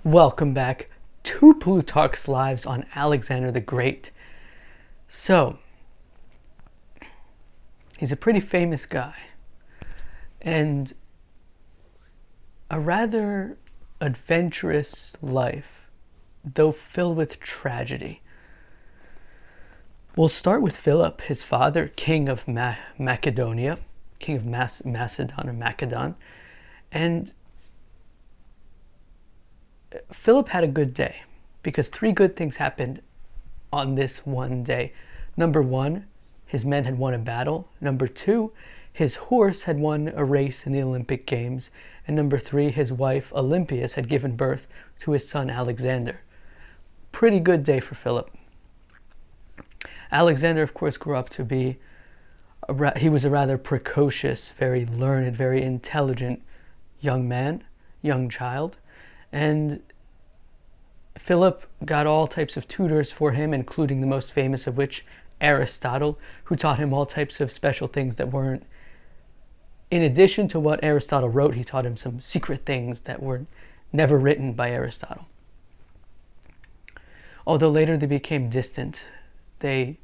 Welcome back to Plutarch's Lives on Alexander the Great. So, he's a pretty famous guy and a rather adventurous life, though filled with tragedy. We'll start with Philip, his father, king of Macedonia, king of Macedon or Macedon, and Philip had a good day because three good things happened on this one day. Number one, his men had won a battle. Number two, his horse had won a race in the Olympic Games. And number three, his wife Olympias had given birth to his son Alexander. Pretty good day for Philip. Alexander, of course, grew up to be, he was a rather precocious, very learned, very intelligent young man, young child. And Philip got all types of tutors for him, including the most famous of which, Aristotle, who taught him all types of special things that weren't, in addition to what Aristotle wrote, he taught him some secret things that were never written by Aristotle. Although later they became distant, they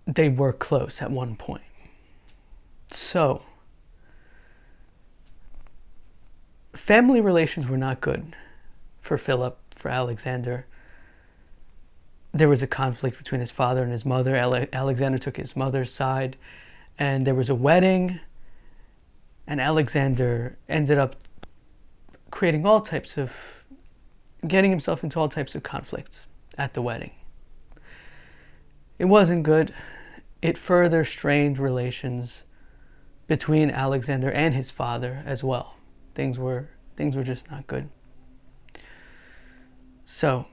were close at one point. So, family relations were not good for Philip, for Alexander. There was a conflict between his father and his mother. Alexander took his mother's side, and there was a wedding, and Alexander ended up getting himself into all types of conflicts at the wedding. It wasn't good. It further strained relations between Alexander and his father as well. Things were just not good. So,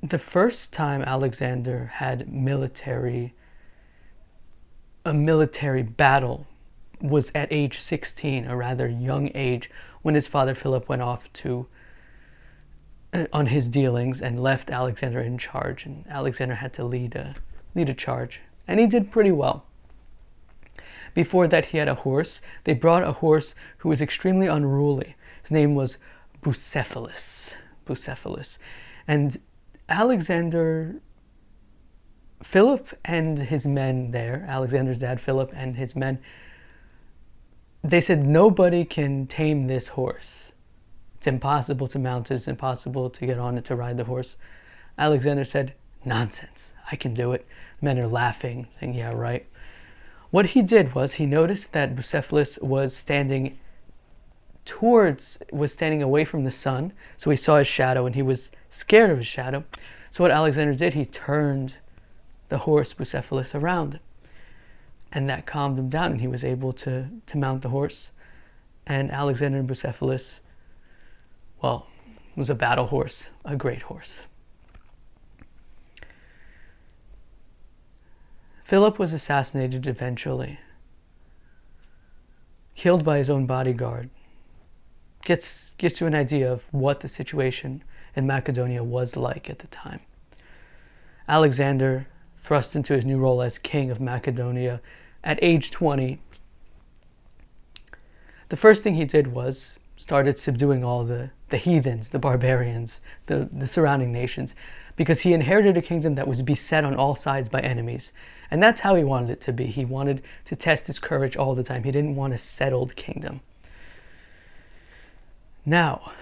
the first time Alexander had a military battle was at age 16, a rather young age, when his father Philip went off on his dealings and left Alexander in charge, and Alexander had to lead a charge, and he did pretty well. Before that, he had a horse. They brought a horse who was extremely unruly. His name was Bucephalus. And Philip and his men there, Alexander's dad Philip and his men, they said, nobody can tame this horse. It's impossible to mount it. It's impossible to get on it, to ride the horse. Alexander said, nonsense, I can do it. The men are laughing, saying, yeah, right. What he did was he noticed that Bucephalus was standing away from the sun, so he saw his shadow and he was scared of his shadow. So what Alexander did, he turned the horse Bucephalus around, and that calmed him down, and he was able to mount the horse. And Alexander and Bucephalus, well, was a battle horse, a great horse. Philip was assassinated eventually, killed by his own bodyguard. Gets you an idea of what the situation in Macedonia was like at the time. Alexander, thrust into his new role as king of Macedonia at age 20, the first thing he did was started subduing all the heathens, the barbarians, the surrounding nations, because he inherited a kingdom that was beset on all sides by enemies. And that's how he wanted it to be. He wanted to test his courage all the time. He didn't want a settled kingdom. Now,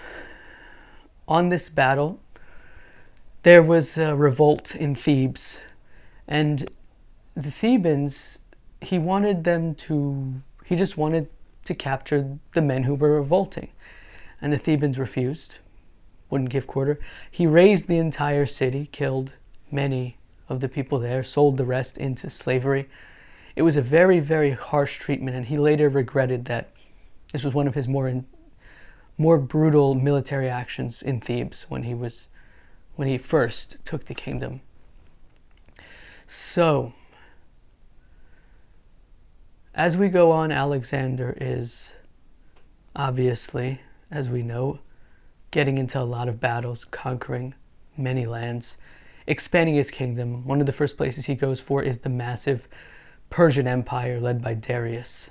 on this battle, there was a revolt in Thebes. And the Thebans, he just wanted to capture the men who were revolting. And the Thebans refused, wouldn't give quarter. He razed the entire city, killed many of the people there, sold the rest into slavery. It was a very, very harsh treatment, and he later regretted that this was one of his more brutal military actions in Thebes when he first took the kingdom. So, as we go on, Alexander is obviously, as we know, getting into a lot of battles, conquering many lands, expanding his kingdom. One of the first places he goes for is the massive Persian Empire led by Darius.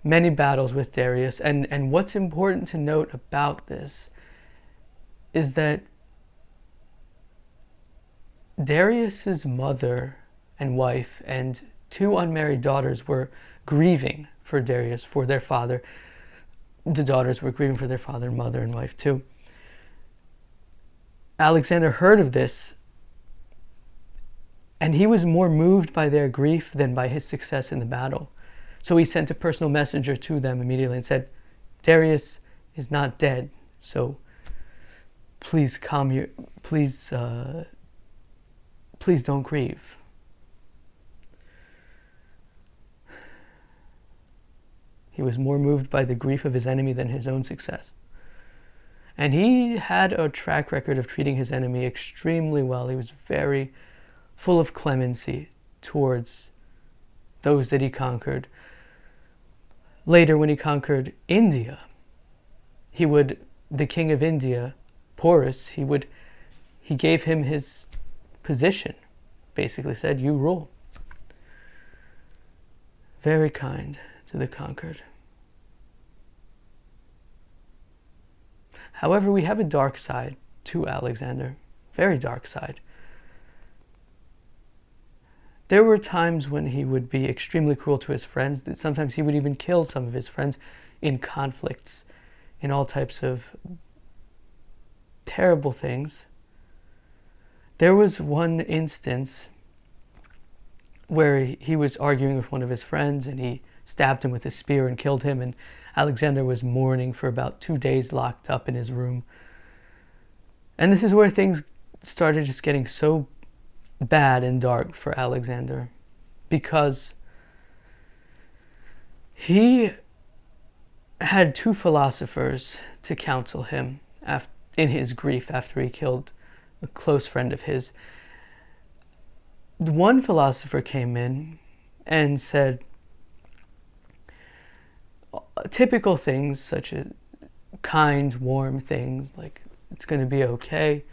many battles with Darius. And what's important to note about this is that Darius's mother and wife and 2 unmarried daughters were grieving for Darius, for their father. The daughters were grieving for their father, mother, and wife too. Alexander heard of this, and he was more moved by their grief than by his success in the battle. So he sent a personal messenger to them immediately and said, Darius is not dead, so please please don't grieve. He was more moved by the grief of his enemy than his own success. And he had a track record of treating his enemy extremely well. He was very full of clemency towards those that he conquered. Later, when he conquered India, the king of India, Porus, he gave him his position, basically said, you rule. Very kind to the conquered. However, we have a dark side to Alexander, very dark side. There were times when he would be extremely cruel to his friends, that sometimes he would even kill some of his friends in conflicts, in all types of terrible things. There was one instance where he was arguing with one of his friends and he stabbed him with a spear and killed him, and Alexander was mourning for about 2 days locked up in his room. And this is where things started just getting so bad and dark for Alexander, because he had 2 philosophers to counsel him in his grief after he killed a close friend of his. One philosopher came in and said typical things such as kind, warm things like it's going to be okay.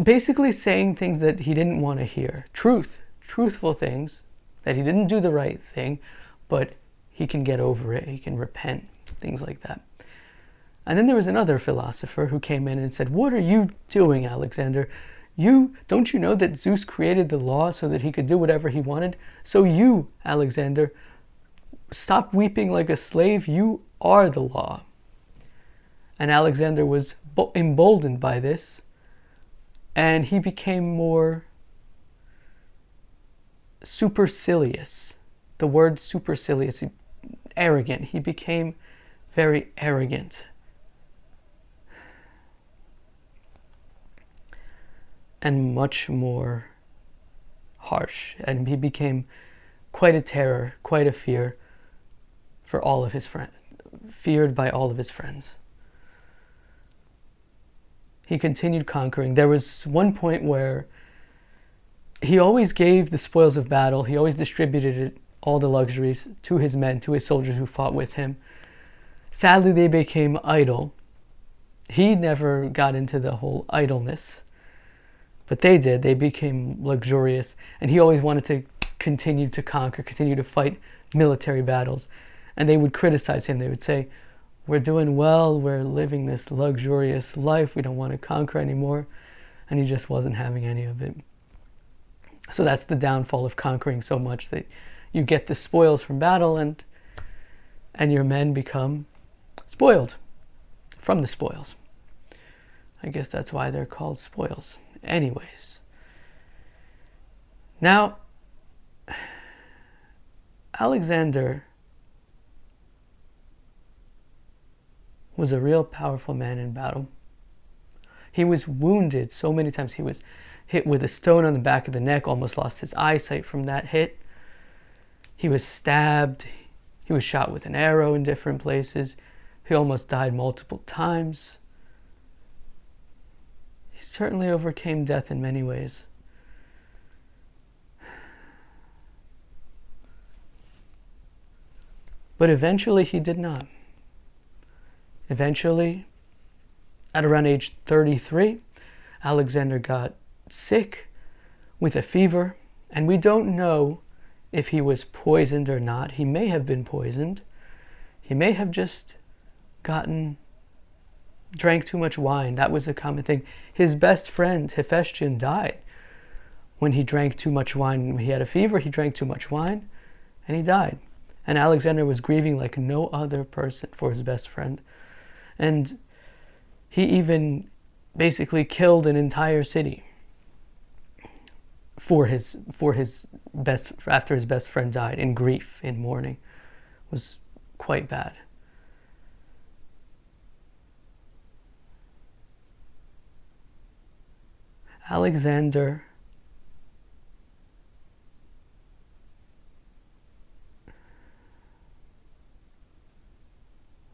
Basically saying things that he didn't want to hear. Truthful things, that he didn't do the right thing, but he can get over it, he can repent, things like that. And then there was another philosopher who came in and said, what are you doing, Alexander? Don't you know that Zeus created the law so that he could do whatever he wanted? So you, Alexander, stop weeping like a slave. You are the law. And Alexander was emboldened by this, and he became more supercilious. The word supercilious, arrogant. He became very arrogant. And much more harsh. And he became quite a terror, quite a fear for all of his friends, feared by all of his friends. He continued conquering. There was one point where he always gave the spoils of battle, he always distributed all the luxuries to his men, to his soldiers who fought with him. Sadly, they became idle. He never got into the whole idleness, but they did. They became luxurious, and he always wanted to continue to conquer, continue to fight military battles. And they would criticize him. They would say, we're doing well, we're living this luxurious life, we don't want to conquer anymore. And he just wasn't having any of it. So that's the downfall of conquering so much, that you get the spoils from battle and your men become spoiled from the spoils. I guess that's why they're called spoils. Anyways. Now, Alexander was a real powerful man in battle. He was wounded so many times. He was hit with a stone on the back of the neck, almost lost his eyesight from that hit. He was stabbed. He was shot with an arrow in different places. He almost died multiple times. He certainly overcame death in many ways. But eventually he did not. Eventually, at around age 33, Alexander got sick with a fever, and we don't know if he was poisoned or not. He may have been poisoned. He may have just drank too much wine. That was a common thing. His best friend, Hephaestion, died when he drank too much wine. When he had a fever, he drank too much wine, and he died. And Alexander was grieving like no other person for his best friend. And he even basically killed an entire city after his best friend died, in grief, in mourning. It was quite bad. Alexander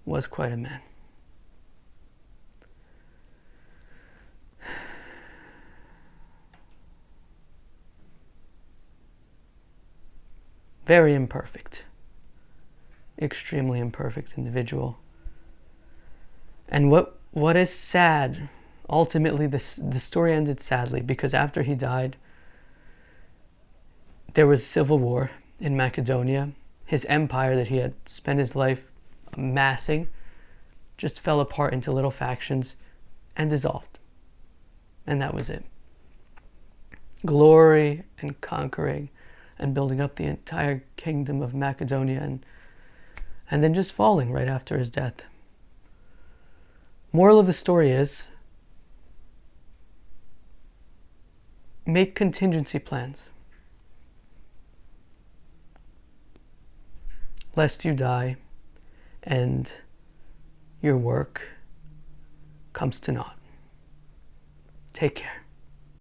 was quite a man. Very imperfect. Extremely imperfect individual. And what is sad, ultimately the story ended sadly, because after he died, there was civil war in Macedonia. His empire that he had spent his life amassing just fell apart into little factions and dissolved. And that was it. Glory and conquering and building up the entire kingdom of Macedonia, and then just falling right after his death. Moral of the story is, make contingency plans, lest you die and your work comes to naught. Take care.